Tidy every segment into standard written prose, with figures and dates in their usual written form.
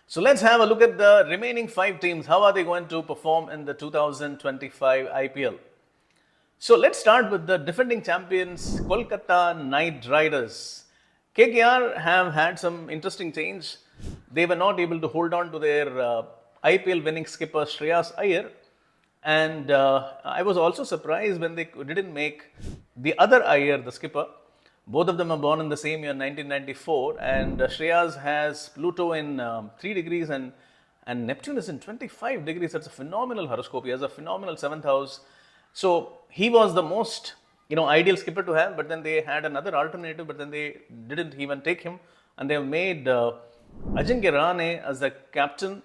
So let's have a look at the remaining 5 teams. How are they going to perform in the 2025 IPL? So let's start with the defending champions, Kolkata Knight Riders. KKR have had some interesting change. They were not able to hold on to their IPL winning skipper Shreyas Iyer. And I was also surprised when they didn't make the other Iyer the skipper. Both of them are born in the same year, 1994, and Shreyas has Pluto in 3 degrees and Neptune is in 25 degrees. That's a phenomenal horoscope. He has a phenomenal 7th house. So he was the most, ideal skipper to have, but then they had another alternative, but then they didn't even take him, and they have made Ajinkya Rahane as the captain.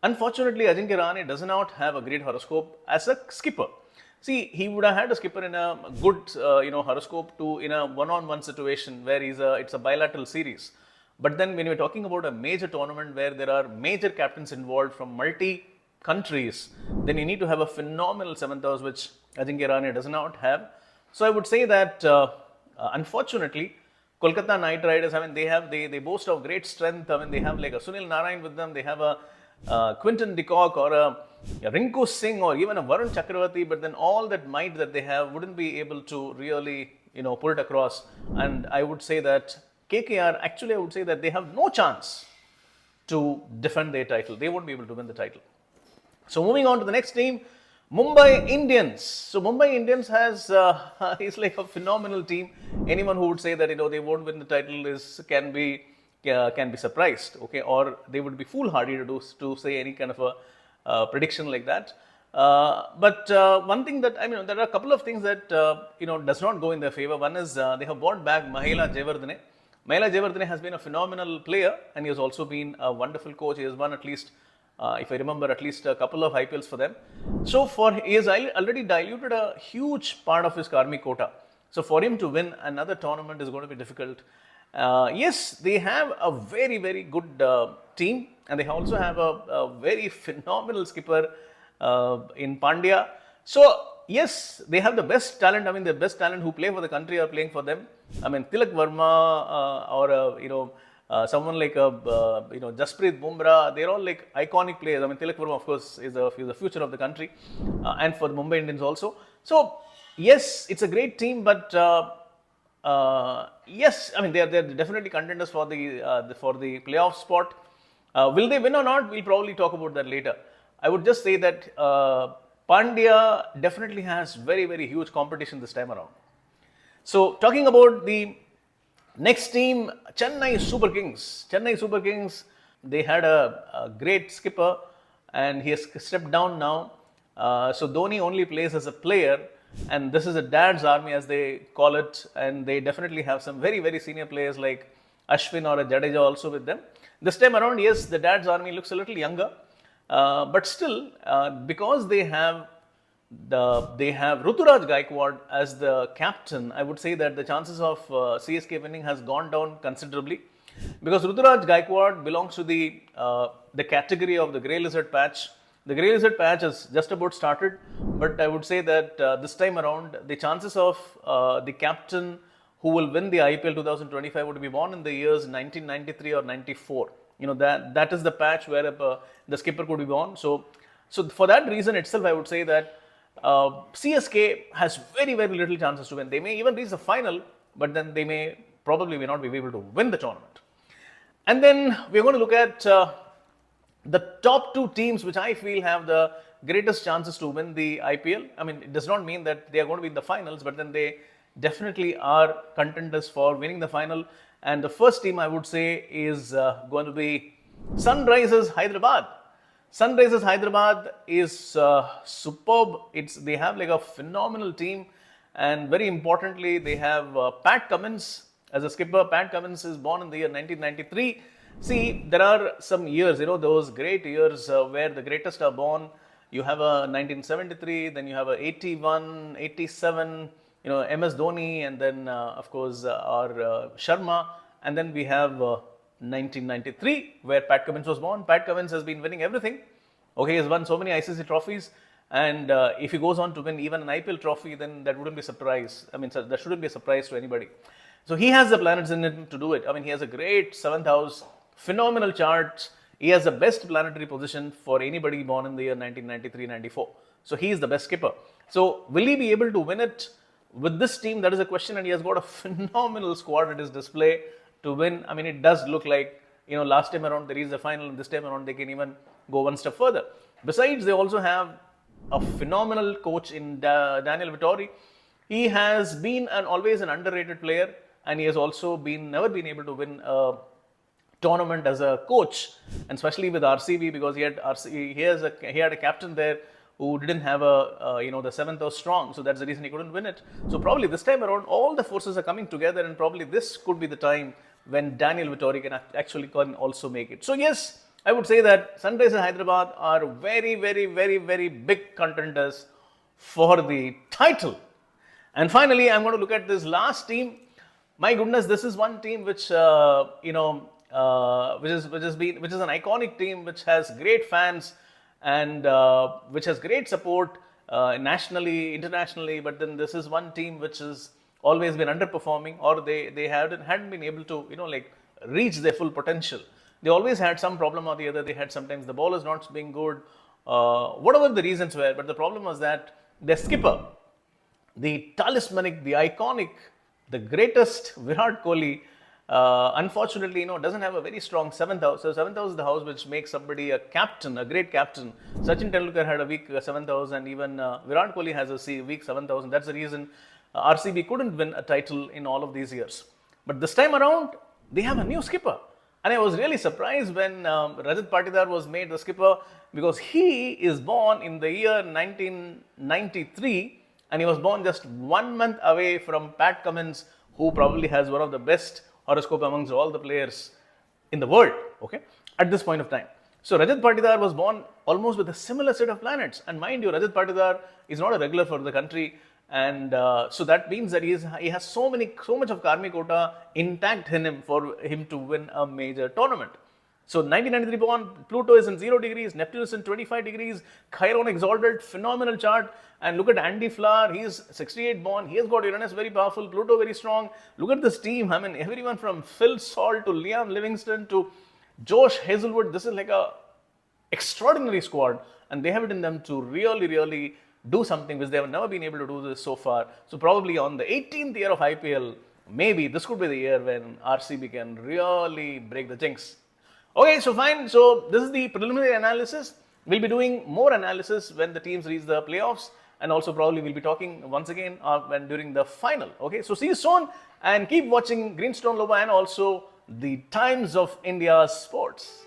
Unfortunately, Ajinkya Rahane does not have a great horoscope as a skipper. See, he would have had a skipper in a good, horoscope in a one-on-one situation where it's a bilateral series. But then when you're talking about a major tournament where there are major captains involved from multi-countries, then you need to have a phenomenal 7th house, which Ajinkya Rahane does not have. So I would say that, unfortunately, Kolkata Knight Riders, they boast of great strength. They have like a Sunil Narayan with them. They have a Quinton de Kock or a Rinku Singh or even a Varun Chakravarti, but then all that might that they have wouldn't be able to really, pull it across. And I would say that KKR, actually I would say that they have no chance to defend their title. They won't be able to win the title. So moving on to the next team, Mumbai Indians. So Mumbai Indians is like a phenomenal team. Anyone who would say that, they won't win the title can be surprised, okay, or they would be foolhardy to say any kind of a prediction like that. But one thing that there are a couple of things that does not go in their favor. One is they have brought back Mahela Jayawardene. Mahela Jayawardene has been a phenomenal player, and he has also been a wonderful coach. He has won at least, if I remember, at least a couple of IPLs for them. So he has already diluted a huge part of his karmic quota. So for him to win another tournament is going to be difficult. Yes, they have a very, very good team, and they also have a very phenomenal skipper in Pandya. So, yes, they have the best talent. The best talent who play for the country are playing for them. Tilak Verma or someone like Jasprit Bumrah, they're all like iconic players. Tilak Verma, of course, is the future of the country, and for the Mumbai Indians also. So, yes, it's a great team, but yes, they're definitely contenders for the playoff spot. Will they win or not? We'll probably talk about that later. I would just say that Pandya definitely has very, very huge competition this time around. So talking about the next team, Chennai Super Kings. Chennai Super Kings, they had a great skipper, and he has stepped down now. So Dhoni only plays as a player, and this is a dad's army, as they call it, and they definitely have some very, very senior players like Ashwin or a Jadeja also with them. This time around, yes, the dad's army looks a little younger, but still, because they have Ruturaj Gaikwad as the captain, I would say that the chances of CSK winning has gone down considerably, because Ruturaj Gaikwad belongs to the category of the grey lizard patch. The grey lizard patch has just about started, but I would say that this time around, the chances of the captain who will win the IPL 2025 would be born in the years 1993 or 94. That is the patch where the skipper could be born. So for that reason itself, I would say that CSK has very, very little chances to win. They may even reach the final, but then they may not be able to win the tournament. And then we're going to look at the top 2 teams which I feel have the greatest chances to win the IPL. It does not mean that they are going to be in the finals, but then they definitely are contenders for winning the final. And the first team I would say is going to be Sunrisers Hyderabad. Sunrisers Hyderabad is superb. They have like a phenomenal team, and very importantly, they have Pat Cummins as a skipper. Pat Cummins is born in the year 1993. See, there are some years, those great years where the greatest are born. You have a 1973, then you have a 81, 87, MS Dhoni, and then of course our Sharma, and then we have 1993 where Pat Cummins was born. Pat Cummins has been winning everything. Okay, he has won so many ICC trophies, and if he goes on to win even an IPL trophy, then that wouldn't be a surprise. That shouldn't be a surprise to anybody. So he has the planets in him to do it. He has a great 7th house, phenomenal charts. He has the best planetary position for anybody born in the year 1993-94. So he is the best skipper. So will he be able to win it with this team? That is a question, and he has got a phenomenal squad at his display to win. I mean, it does look like, last time around they reached the final, and this time around they can even go one step further. Besides, they also have a phenomenal coach in Daniel Vittori. He has been always an underrated player, and he has also never been able to win a tournament as a coach, and especially with RCB, because he had a captain there who didn't have the seventh or strong, so that's the reason he couldn't win it. So probably this time around, all the forces are coming together, and probably this could be the time when Daniel Vittori can also make it. So yes, I would say that Sunrisers Hyderabad are very, very, very, very big contenders for the title. And finally, I'm going to look at this last team. My goodness, this is one team which is an iconic team, which has great fans and which has great support nationally, internationally. But then this is one team which has always been underperforming, or they hadn't been able to reach their full potential. They always had some problem or the other. They had sometimes the ball is not being good, whatever the reasons were. But the problem was that their skipper, the talismanic, the iconic, the greatest Virat Kohli, unfortunately, doesn't have a very strong 7th house. So 7th house is the house which makes somebody a captain, a great captain. Sachin Tendulkar had a weak 7th house, and even Virat Kohli has a weak 7th house. And that's the reason RCB couldn't win a title in all of these years. But this time around, they have a new skipper. And I was really surprised when Rajat Patidar was made the skipper, because he is born in the year 1993, and he was born just 1 month away from Pat Cummins, who probably has one of the best horoscope amongst all the players in the world, at this point of time. So Rajat Patidar was born almost with a similar set of planets. And mind you, Rajat Patidar is not a regular for the country. And so that means that he has so much of karmic quota intact in him for him to win a major tournament. So 1993 born, Pluto is in 0 degrees, Neptune is in 25 degrees, Chiron exalted, phenomenal chart. And look at Andy Flower, he is 68 born, he has got Uranus very powerful, Pluto very strong. Look at this team, I mean, everyone from Phil Salt to Liam Livingston to Josh Hazelwood. This is like a extraordinary squad, and they have it in them to really, really do something which they have never been able to do this so far. So probably on the 18th year of IPL, maybe this could be the year when RCB can really break the jinx. Okay, so fine. So this is the preliminary analysis. We'll be doing more analysis when the teams reach the playoffs, and also probably we'll be talking once again during the final. Okay, so see you soon, and keep watching Greenstone Lobo and also the Times of India Sports.